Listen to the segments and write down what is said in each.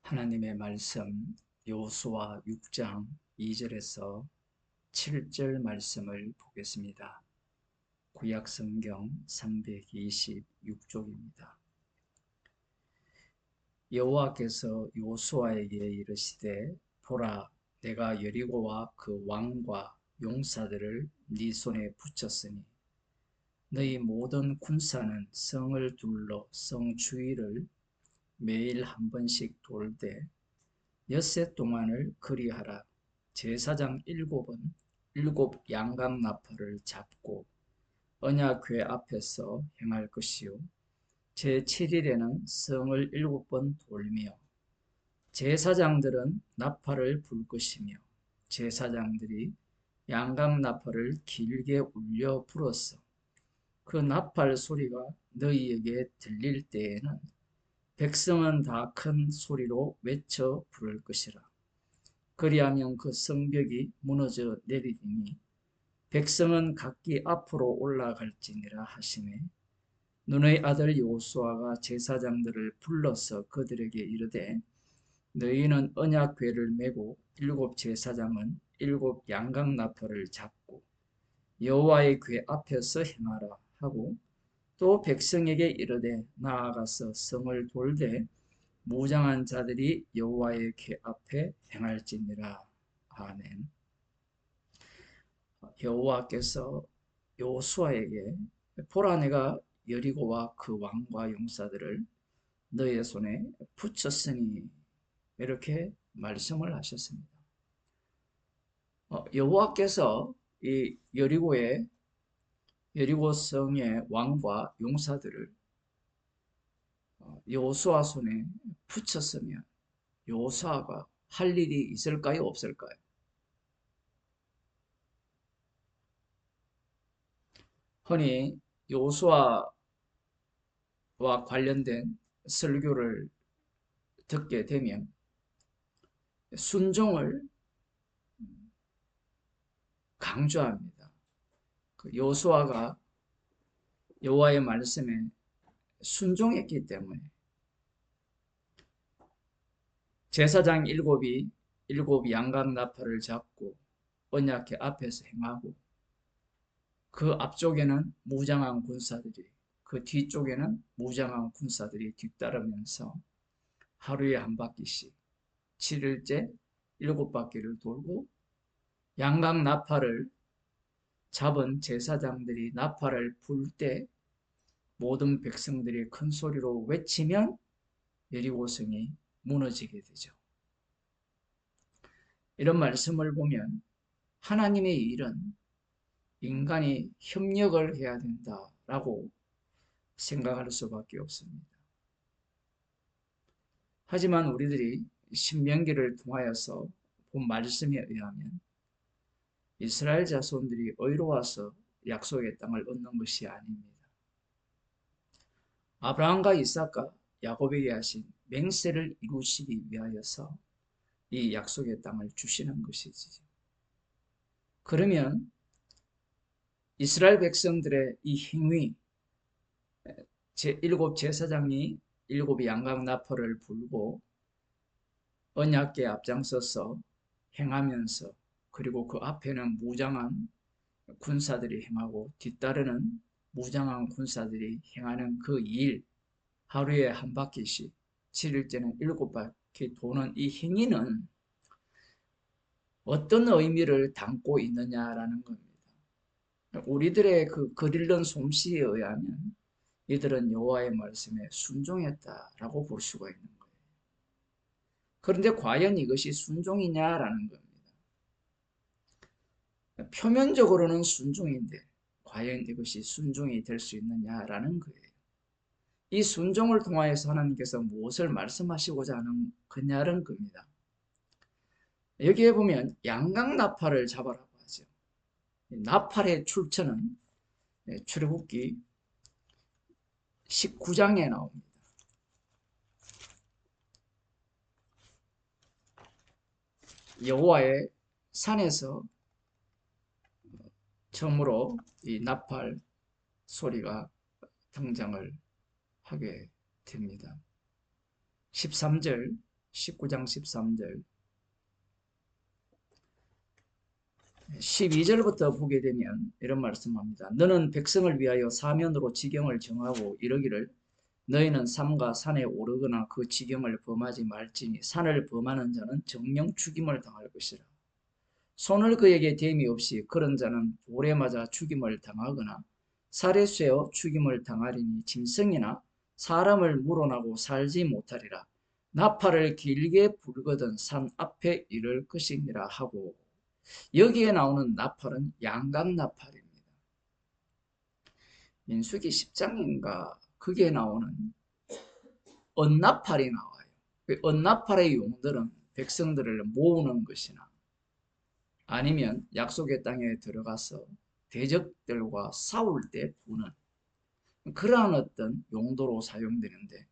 하나님의 말씀 여호수아 6장 2절에서 7절 말씀을 보겠습니다. 구약 성경 326쪽입니다. 여호와께서 여호수아에게 이르시되 보라, 내가 여리고와 그 왕과 용사들을 네 손에 붙였으니 너희 모든 군사는 성을 둘러 성 주위를 매일 한 번씩 돌되 엿새 동안을 그리하라. 제사장 7은 7양각 나팔을 잡고 언약궤 앞에서 행할 것이요 제7일에는 성을 7번 돌며 제사장들은 나팔을 불 것이며 제사장들이 양각 나팔을 길게 울려 불어서 그 나팔 소리가 너희에게 들릴 때에는 백성은 다 큰 소리로 외쳐 부를 것이라. 그리하면 그 성벽이 무너져 내리리니 백성은 각기 앞으로 올라갈지니라 하시매, 눈의 아들 여호수아가 제사장들을 불러서 그들에게 이르되 너희는 언약궤를 메고 7제사장은 7양각 나팔을 잡고 여호와의 궤 앞에서 행하라 하고, 또 백성에게 이르되 나아가서 성을 돌되 무장한 자들이 여호와의 궤 앞에 행할지니라. 아멘. 여호와께서 여호수아에게 보라, 내가 여리고와 그 왕과 용사들을 너의 손에 붙였으니 이렇게 말씀을 하셨습니다. 여호와께서 이 여리고 성의 왕과 용사들을 여호수아 손에 붙였으면 여호수아가 할 일이 있을까요, 없을까요? 흔히 여호수아와 관련된 설교를 듣게 되면 순종을 강조합니다. 여호수아가 여호와의 말씀에 순종했기 때문에 제사장 7이 7양각 나팔을 잡고 언약궤 앞에서 행하고, 그 앞쪽에는 무장한 군사들이, 그 뒤쪽에는 무장한 군사들이 뒤따르면서 하루에 한 바퀴씩 7일째 7바퀴를 돌고, 양각 나팔을 잡은 제사장들이 나팔을 불 때 모든 백성들이 큰 소리로 외치면 여리고성이 무너지게 되죠. 이런 말씀을 보면 하나님의 일은 인간이 협력을 해야 된다라고 생각할 수밖에 없습니다. 하지만 우리들이 신명기를 통하여서 본 말씀에 의하면 이스라엘 자손들이 의로워서 약속의 땅을 얻는 것이 아닙니다. 아브라함과 이삭과 야곱에게 하신 맹세를 이루시기 위하여서 이 약속의 땅을 주시는 것이지. 그러면 이스라엘 백성들의 이 행위, 제7제사장이 7양각 나팔을 불고 언약궤 앞장서서 행하면서, 그리고 그 앞에는 무장한 군사들이 행하고 뒤따르는 무장한 군사들이 행하는 그 일, 하루에 한 바퀴씩 7일째는 7바퀴 도는 이 행위는 어떤 의미를 담고 있느냐라는 겁니다. 우리들의 그 글읽는 솜씨에 의하면 이들은 여호와의 말씀에 순종했다라고 볼 수가 있는 거예요. 그런데 과연 이것이 순종이냐라는 겁니다. 표면적으로는 순종인데 과연 이것이 순종이 될 수 있느냐라는 거예요. 이 순종을 통하여서 하나님께서 무엇을 말씀하시고자 하는 거냐는 겁니다. 여기에 보면 양각 나팔을 잡아라고 하죠. 나팔의 출처는 출애굽기 19장에 나옵니다. 여호와의 산에서 처음으로 이 나팔 소리가 등장을 하게 됩니다. 13절 19장 13절 12절부터 보게 되면 이런 말씀합니다. 너는 백성을 위하여 사면으로 지경을 정하고 이르기를 너희는 삼가 산에 오르거나 그 지경을 범하지 말지니 산을 범하는 자는 정령 죽임을 당할 것이라. 손을 그에게 댐이 없이 그런 자는 돌에 맞아 죽임을 당하거나 살에 쇠어 죽임을 당하리니 짐승이나 사람을 물어나고 살지 못하리라. 나팔을 길게 불거든 산 앞에 이를 것이니라 하고, 여기에 나오는 나팔은 양각나팔입니다. 민수기 10장인가 거기에 나오는 언나팔이 나와요. 그 언나팔의 용들은 백성들을 모으는 것이나 아니면 약속의 땅에 들어가서 대적들과 싸울 때 부는 그러한 어떤 용도로 사용되는데,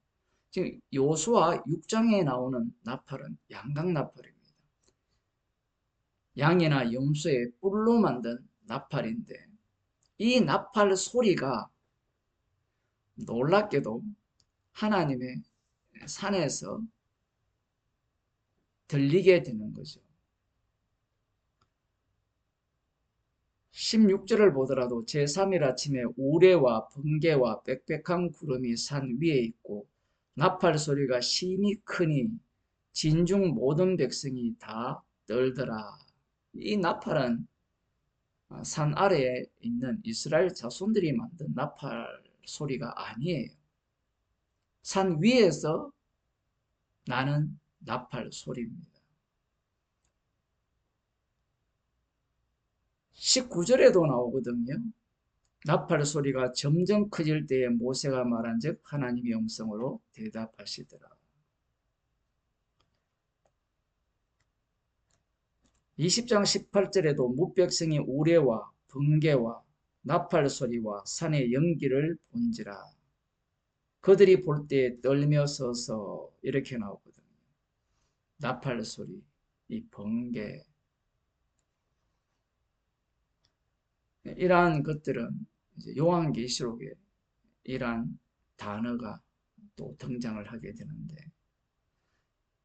지금 요수아 6장에 나오는 나팔은 양각나팔입니다. 양이나 염소의 뿔로 만든 나팔인데, 이 나팔 소리가 놀랍게도 하나님의 산에서 들리게 되는 거죠. 16절을 보더라도 제3일 아침에 우레와 번개와 빽빽한 구름이 산 위에 있고 나팔 소리가 심히 크니 진중 모든 백성이 다 떨더라. 이 나팔은 산 아래에 있는 이스라엘 자손들이 만든 나팔 소리가 아니에요. 산 위에서 나는 나팔 소리입니다. 19절에도 나오거든요. 나팔 소리가 점점 커질 때에 모세가 말한즉 하나님의 음성으로 대답하시더라. 20장 18절에도 뭇백성이 우레와 번개와 나팔 소리와 산의 연기를 본지라. 그들이 볼 때 떨며 서서 이렇게 나오거든요. 나팔 소리, 이 번개, 이러한 것들은 이제 요한계시록에 이러한 단어가 또 등장을 하게 되는데,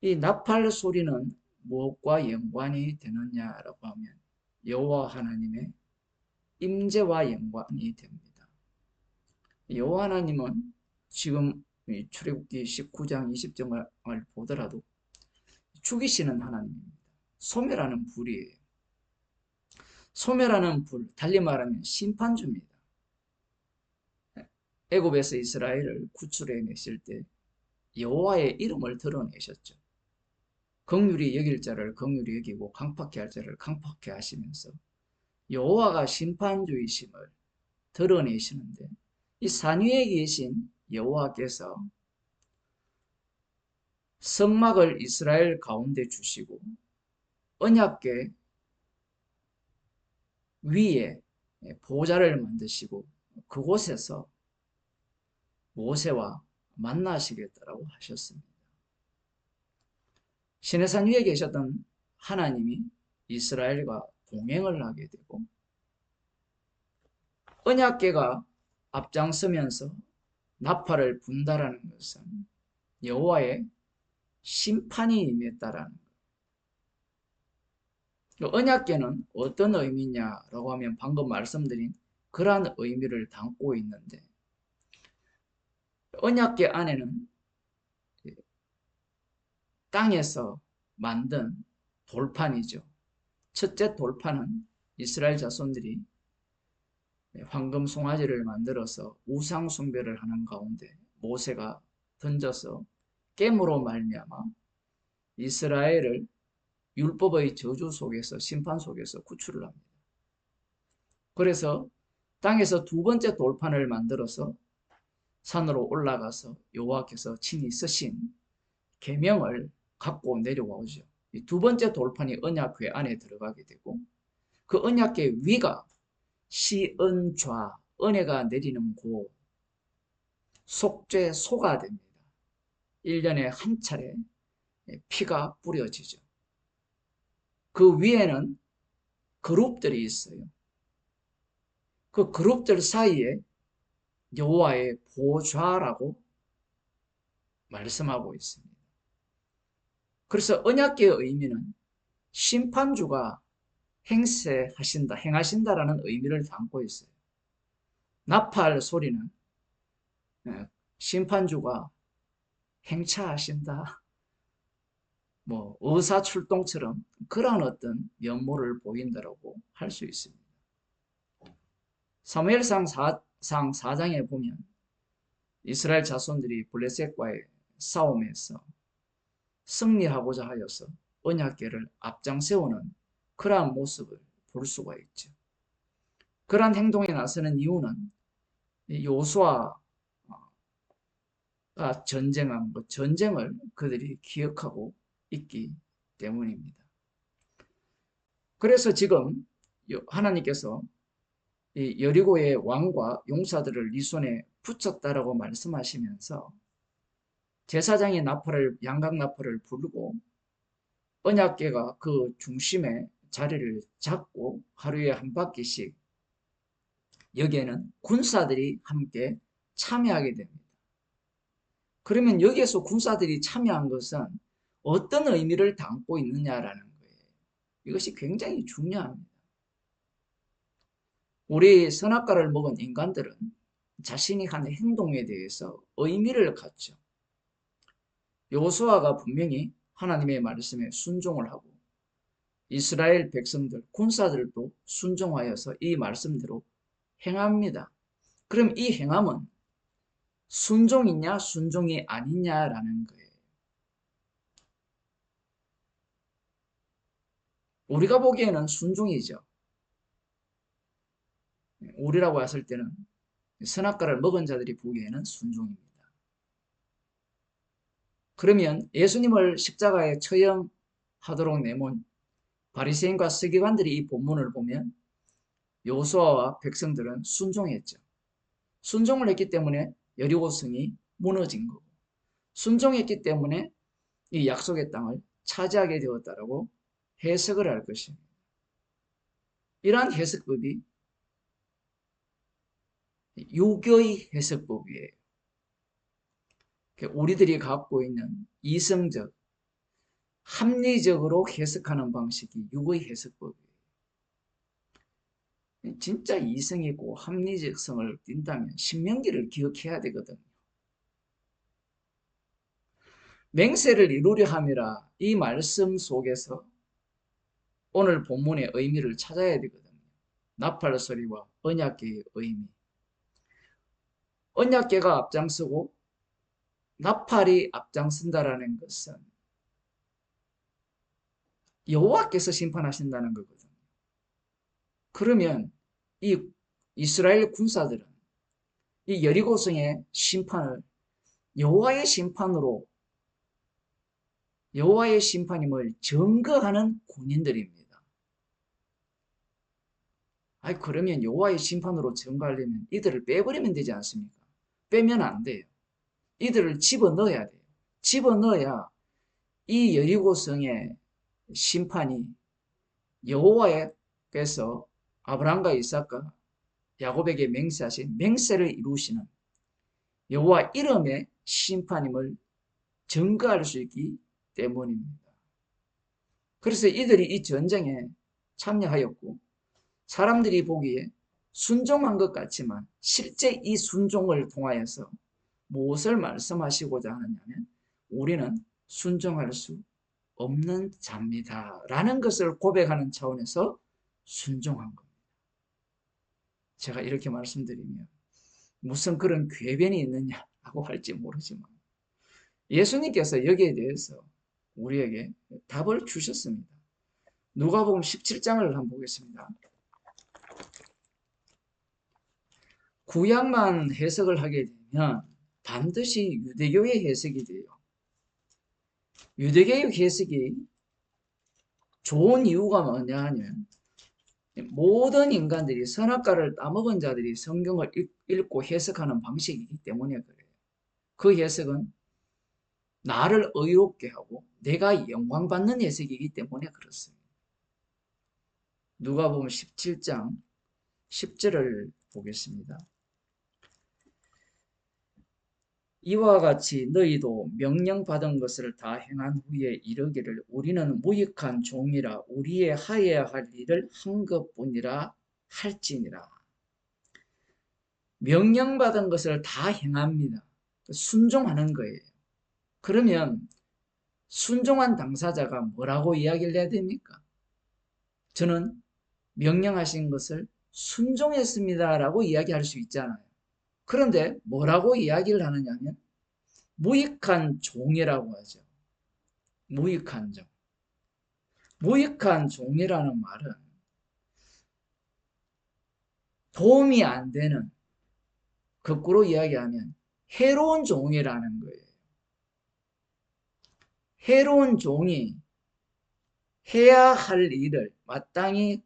이 나팔 소리는 무엇과 연관이 되느냐라고 하면 여호와 하나님의 임재와 연관이 됩니다. 여호와 하나님은 지금 출애굽기 19장 20절을 보더라도 죽이시는 하나님입니다. 소멸하는 불이에요. 소멸하는 불, 달리 말하면 심판주입니다. 애굽에서 이스라엘을 구출해 내실 때 여호와의 이름을 드러내셨죠. 긍휼히 여길 자를 긍휼히 여기고 강팍해 할 자를 강팍해 하시면서 여호와가 심판주이심을 드러내시는데, 이 산 위에 계신 여호와께서 성막을 이스라엘 가운데 주시고 언약궤 위에 보좌를 만드시고 그곳에서 모세와 만나시겠다라고 하셨습니다. 시내산 위에 계셨던 하나님이 이스라엘과 동행을 하게 되고 언약궤가 앞장서면서 나팔을 분다라는 것은 여호와의 심판이 임했다라는 거예요. 언약궤는 어떤 의미냐라고 하면 방금 말씀드린 그러한 의미를 담고 있는데, 언약궤 안에는 땅에서 만든 돌판이죠. 첫째 돌판은 이스라엘 자손들이 황금 송아지를 만들어서 우상 숭배를 하는 가운데 모세가 던져서 깨므로 말미암아 이스라엘을 율법의 저주 속에서, 심판 속에서 구출을 합니다. 그래서 땅에서 두 번째 돌판을 만들어서 산으로 올라가서 여호와께서 친히 쓰신 계명을 갖고 내려오죠. 이 두 번째 돌판이 언약궤 안에 들어가게 되고, 그 언약궤 위가 시은좌, 은혜가 내리는 곳, 속죄 소가 됩니다. 1년에 한 차례 피가 뿌려지죠. 그 위에는 그룹들이 있어요. 그 그룹들 사이에 여호와의 보좌라고 말씀하고 있습니다. 그래서 언약계의 의미는 심판주가 행하신다라는 의미를 담고 있어요. 나팔 소리는 심판주가 행차하신다, 뭐 의사출동처럼 그러한 어떤 면모를 보인다라고 할 수 있습니다. 사무엘상 4장에 보면 이스라엘 자손들이 블레셋과의 싸움에서 승리하고자 하여서 언약궤를 앞장세우는 그러한 모습을 볼 수가 있죠. 그러한 행동에 나서는 이유는 요수아가 전쟁한 전쟁을 그들이 기억하고 있기 때문입니다. 그래서 지금 하나님께서 여리고의 왕과 용사들을 네 손에 붙였다라고 말씀하시면서 제사장이 양각 나팔을 부르고 언약궤가 그 중심에 자리를 잡고 하루에 한 바퀴씩 여기에는 군사들이 함께 참여하게 됩니다. 그러면 여기에서 군사들이 참여한 것은 어떤 의미를 담고 있느냐라는 거예요. 이것이 굉장히 중요합니다. 우리 선악과를 먹은 인간들은 자신이 한 행동에 대해서 의미를 갖죠. 여호수아가 분명히 하나님의 말씀에 순종을 하고 이스라엘 백성들, 군사들도 순종하여서 이 말씀대로 행합니다. 그럼 이 행함은 순종이냐 순종이 아니냐라는 거예요. 우리가 보기에는 순종이죠. 우리라고 했을 때는 선악과를 먹은 자들이 보기에는 순종입니다. 그러면 예수님을 십자가에 처형하도록 내몬 바리새인과 서기관들이 이 본문을 보면 여호수아와 백성들은 순종했죠. 순종을 했기 때문에 여리고성이 무너진 거고, 순종했기 때문에 이 약속의 땅을 차지하게 되었다라고 해석을 할 것입니다. 이러한 해석법이 유교의 해석법이에요. 우리들이 갖고 있는 이성적, 합리적으로 해석하는 방식이 유교의 해석법이에요. 진짜 이성이고 합리적성을 띈다면 신명기를 기억해야 되거든요. 맹세를 이루려 함이라 이 말씀 속에서 오늘 본문의 의미를 찾아야 되거든요. 나팔 소리와 언약궤의 의미. 언약궤가 앞장서고 나팔이 앞장선다라는 것은 여호와께서 심판하신다는 거거든요. 그러면 이 이스라엘 군사들은 이 여리고성의 심판을 여호와의 심판으로 여호와의 심판임을 증거하는 군인들입니다. 아니 그러면 여호와의 심판으로 증거하려면 이들을 빼버리면 되지 않습니까? 빼면 안 돼요. 이들을 집어넣어야 돼요. 집어넣어야 이 여리고성의 심판이 여호와께서 아브라함과 이삭과 야곱에게 맹세하신 맹세를 이루시는 여호와 이름의 심판임을 증거할 수 있기 때문입니다. 그래서 이들이 이 전쟁에 참여하였고 사람들이 보기에 순종한 것 같지만 실제 이 순종을 통하여서 무엇을 말씀하시고자 하느냐면 우리는 순종할 수 없는 자입니다 라는 것을 고백하는 차원에서 순종한 겁니다. 제가 이렇게 말씀드리면 무슨 그런 궤변이 있느냐라고 할지 모르지만 예수님께서 여기에 대해서 우리에게 답을 주셨습니다. 누가복음 17장을 한번 보겠습니다. 구약만 해석을 하게 되면 반드시 유대교의 해석이 돼요. 유대교의 해석이 좋은 이유가 뭐냐 하면 모든 인간들이 선악과를 따먹은 자들이 성경을 읽고 해석하는 방식이기 때문에 그래요. 그 해석은 나를 의롭게 하고 내가 영광받는 해석이기 때문에 그렇습니다. 누가복음 17장 10절을 보겠습니다. 이와 같이 너희도 명령받은 것을 다 행한 후에 이르기를 우리는 무익한 종이라 우리의 하여야 할 일을 한 것뿐이라 할지니라. 명령받은 것을 다 행합니다. 순종하는 거예요. 그러면 순종한 당사자가 뭐라고 이야기를 해야 됩니까? 저는 명령하신 것을 순종했습니다라고 이야기할 수 있잖아요. 그런데 뭐라고 이야기를 하느냐면 무익한 종이라고 하죠. 무익한 종. 무익한 종이라는 말은 도움이 안 되는, 거꾸로 이야기하면 해로운 종이라는 거예요. 해로운 종이 해야 할 일을, 마땅히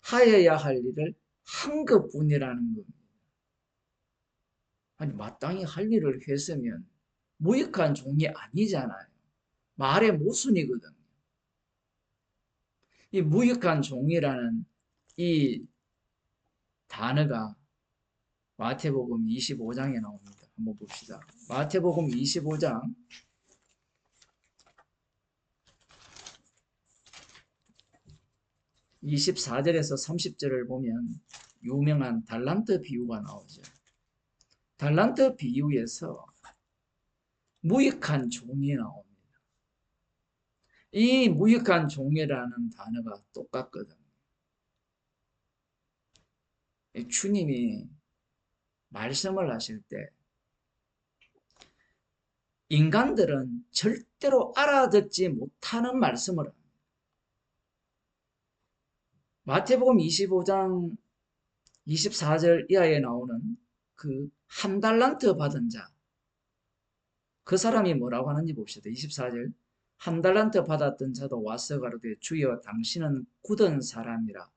하여야 할 일을 한 것뿐이라는 겁니다. 아니, 마땅히 할 일을 했으면 무익한 종이 아니잖아요. 말의 모순이거든요. 이 무익한 종이라는 이 단어가 마태복음 25장에 나옵니다. 한번 봅시다. 마태복음 25장 24절에서 30절을 보면 유명한 달란트 비유가 나오죠. 달란트 비유에서 무익한 종이 나옵니다. 이 무익한 종이라는 단어가 똑같거든요. 주님이 말씀을 하실 때 인간들은 절대로 알아듣지 못하는 말씀을 합니다. 마태복음 25장 24절 이하에 나오는 그 한 달란트 받은 자, 그 사람이 뭐라고 하는지 봅시다. 24절. 한 달란트 받았던 자도 와서 가로되 주여 당신은 굳은 사람이라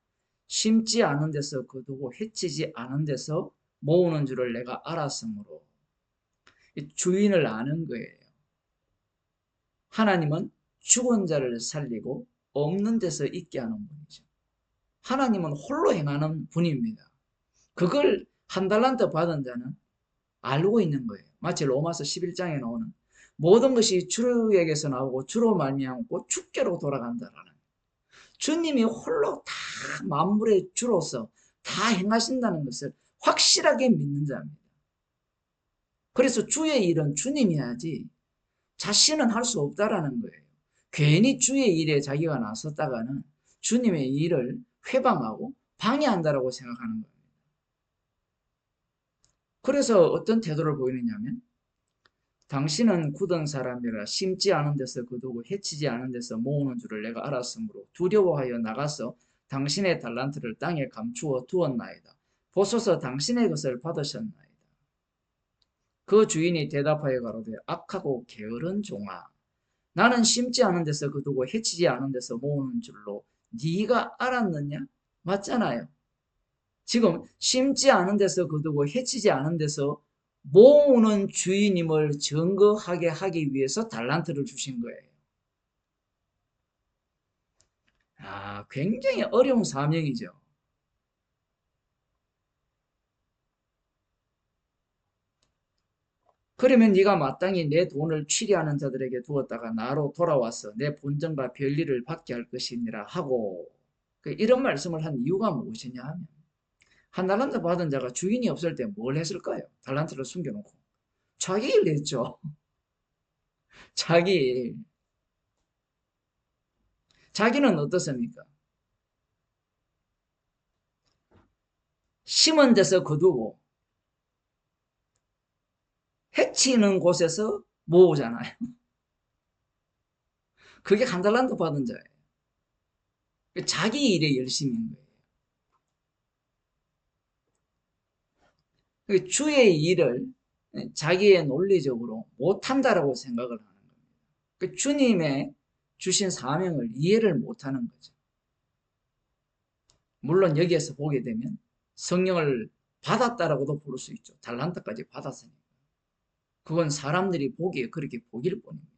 심지 않은 데서 거두고 해치지 않은 데서 모으는 줄을 내가 알았으므로. 주인을 아는 거예요. 하나님은 죽은 자를 살리고 없는 데서 있게 하는 분이죠. 하나님은 홀로 행하는 분입니다. 그걸 한 달란트 받은 자는 알고 있는 거예요. 마치 로마서 11장에 나오는 모든 것이 주에게서 나오고 주로 말미암고 주께로 돌아간다라는, 주님이 홀로 다 만물의 주로서 다 행하신다는 것을 확실하게 믿는 자입니다. 그래서 주의 일은 주님이 해야지 자신은 할 수 없다라는 거예요. 괜히 주의 일에 자기가 나섰다가는 주님의 일을 회방하고 방해한다라고 생각하는 거예요. 그래서 어떤 태도를 보이느냐면 당신은 굳은 사람이라 심지 않은 데서 거두고 해치지 않은 데서 모으는 줄을 내가 알았으므로 두려워하여 나가서 당신의 달란트를 땅에 감추어 두었나이다. 보소서 당신의 것을 받으셨나이다. 그 주인이 대답하여 가로되 악하고 게으른 종아, 나는 심지 않은 데서 거두고 해치지 않은 데서 모으는 줄로 네가 알았느냐? 맞잖아요. 지금 심지 않은 데서 거두고 해치지 않은 데서 모으는 주인임을 증거하게 하기 위해서 달란트를 주신 거예요. 굉장히 어려운 사명이죠. 그러면 네가 마땅히 내 돈을 취리하는 자들에게 두었다가 나로 돌아와서 내 본전과 별일을 받게 할 것이니라 하고, 이런 말씀을 한 이유가 무엇이냐 하면 한 달란트 받은 자가 주인이 없을 때 뭘 했을까요? 달란트를 숨겨놓고 자기 일 했죠. 자기 일. 자기는 어떻습니까? 심은 데서 거두고 해치는 곳에서 모으잖아요. 그게 한 달란트 받은 자예요. 자기 일에 열심인 거예요. 주의 일을 자기의 논리적으로 못한다라고 생각을 하는 겁니다. 주님의 주신 사명을 이해를 못하는 거죠. 물론 여기에서 보게 되면 성령을 받았다라고도 볼 수 있죠. 달란트까지 받았으니까. 그건 사람들이 보기에 그렇게 보길 뿐입니다.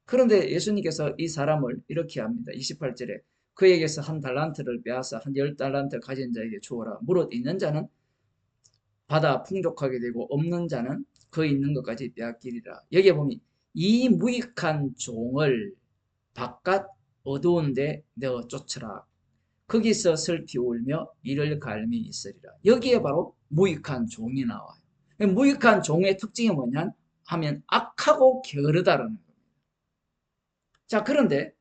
그런데 예수님께서 이 사람을 이렇게 합니다. 28절에 그에게서 한 달란트를 빼앗아 한 10달란트 가진 자에게 주어라. 무릇 있는 자는 받아 풍족하게 되고 없는 자는 그 있는 것까지 빼앗기리라. 여기에 보면 이 무익한 종을 바깥 어두운데 내어 쫓으라. 거기서 슬피 울며 이를 갈미 있으리라. 여기에 바로 무익한 종이 나와요. 무익한 종의 특징이 뭐냐 하면 악하고 게으르다라는 겁니다. 자, 그런데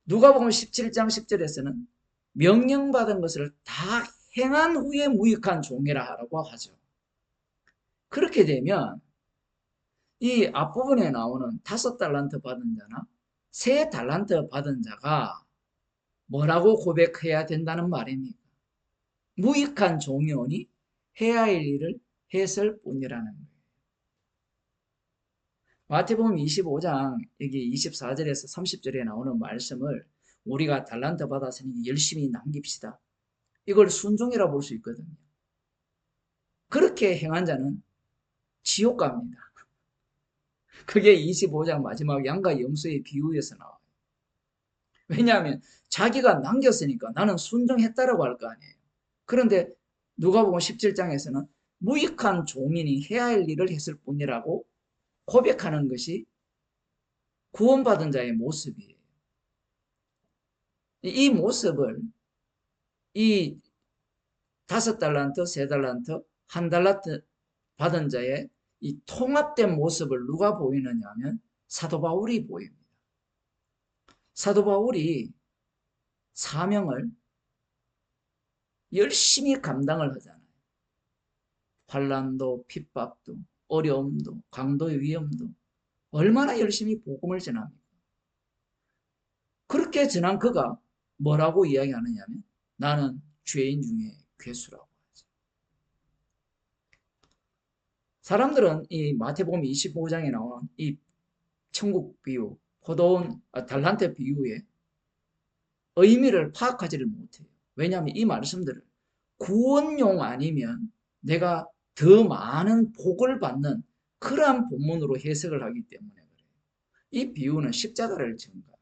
누가복음 17장 10절에서는 명령받은 것을 다 행한 후에 무익한 종이라고 하죠. 그렇게 되면 이 앞부분에 나오는 5달란트 받은 자나 3달란트 받은 자가 뭐라고 고백해야 된다는 말입니까? 무익한 종이 오니 해야 할 일을 했을 뿐이라는 거예요. 마태복음 25장 여기 24절에서 30절에 나오는 말씀을 우리가 달란트 받았으니 열심히 남깁시다. 이걸 순종이라 볼 수 있거든요. 그렇게 행한 자는 지옥 갑니다. 그게 25장 마지막 양과 염소의 비유에서 나와요. 왜냐하면 자기가 남겼으니까 나는 순종했다라고 할 거 아니에요. 그런데 누가복음 17장에서는 무익한 종인이 해야 할 일을 했을 뿐이라고 고백하는 것이 구원받은 자의 모습이에요. 이 모습을 이 5달란트, 3달란트, 1달란트 받은 자의 이 통합된 모습을 누가 보이느냐 하면 사도 바울이 보입니다. 사도 바울이 사명을 열심히 감당을 하잖아요. 환난도, 핍박도, 어려움도, 강도의 위험도 얼마나 열심히 복음을 전합니까? 그렇게 전한 그가 뭐라고 이야기하느냐면 나는 죄인 중에 괴수라고 하죠. 사람들은 이 마태복음 25장에 나오는 이 천국 비유, 포도원, 달란트 비유의 의미를 파악하지를 못해요. 왜냐하면 이 말씀들을 구원용 아니면 내가 더 많은 복을 받는 그러한 본문으로 해석을 하기 때문에 그래요. 이 비유는 십자가를 증가합니다.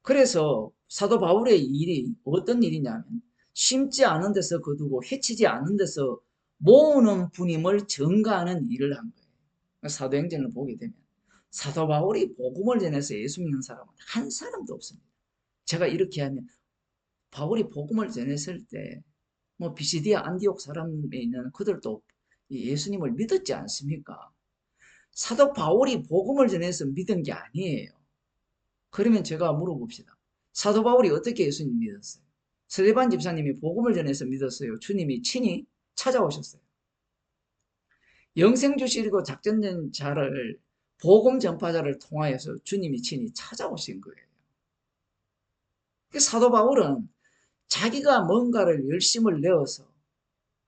그래서 사도 바울의 일이 어떤 일이냐면 심지 않은 데서 거두고 해치지 않은 데서 모으는 분임을 증가하는 일을 한 거예요. 사도행전을 보게 되면 사도 바울이 복음을 전해서 예수 믿는 사람은 한 사람도 없습니다. 제가 이렇게 하면 바울이 복음을 전했을 때 뭐 비시디아 안디옥 사람에 있는 그들도 예수님을 믿었지 않습니까? 사도 바울이 복음을 전해서 믿은 게 아니에요. 그러면 제가 물어봅시다. 사도 바울이 어떻게 예수님 믿었어요? 스데반 집사님이 복음을 전해서 믿었어요. 주님이 친히 찾아오셨어요. 영생 주시고 작전된 자를 복음 전파자를 통하여서 주님이 친히 찾아오신 거예요. 사도 바울은 자기가 뭔가를 열심을 내어서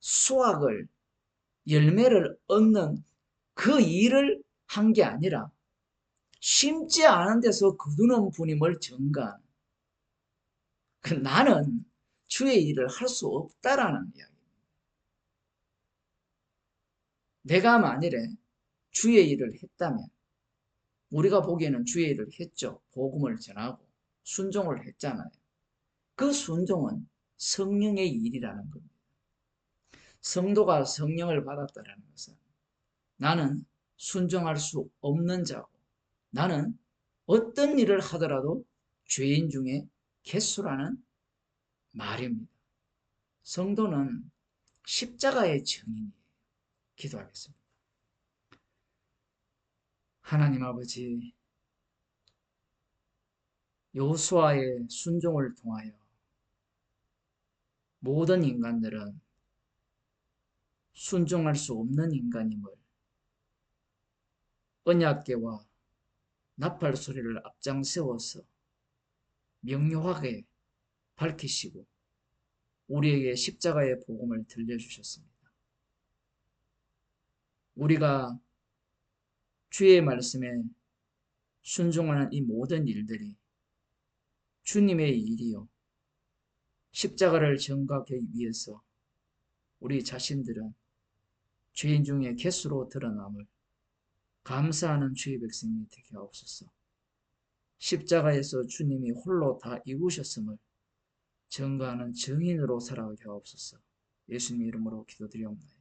수확을 열매를 얻는 그 일을 한 게 아니라 심지 않은 데서 거두는 분임을 증가한 나는 주의 일을 할 수 없다라는 이야기입니다. 내가 만일에 주의 일을 했다면 우리가 보기에는 주의 일을 했죠. 복음을 전하고 순종을 했잖아요. 그 순종은 성령의 일이라는 겁니다. 성도가 성령을 받았다는 것은 나는 순종할 수 없는 자고 나는 어떤 일을 하더라도 죄인 중에 개수라는 말입니다. 성도는 십자가의 증인이에요. 기도하겠습니다. 하나님 아버지, 여호수아의 순종을 통하여 모든 인간들은 순종할 수 없는 인간임을 언약궤와 나팔 소리를 앞장세워서 명료하게 밝히시고 우리에게 십자가의 복음을 들려주셨습니다. 우리가 주의 말씀에 순종하는 이 모든 일들이 주님의 일이요. 십자가를 전가하기 위해서 우리 자신들은 죄인 중에 개수로 드러남을 감사하는 주의 백성이 되게 하옵소서. 십자가에서 주님이 홀로 다 이루셨음을 증거하는 증인으로 살아가게 하옵소서. 예수님 이름으로 기도드리옵나이다.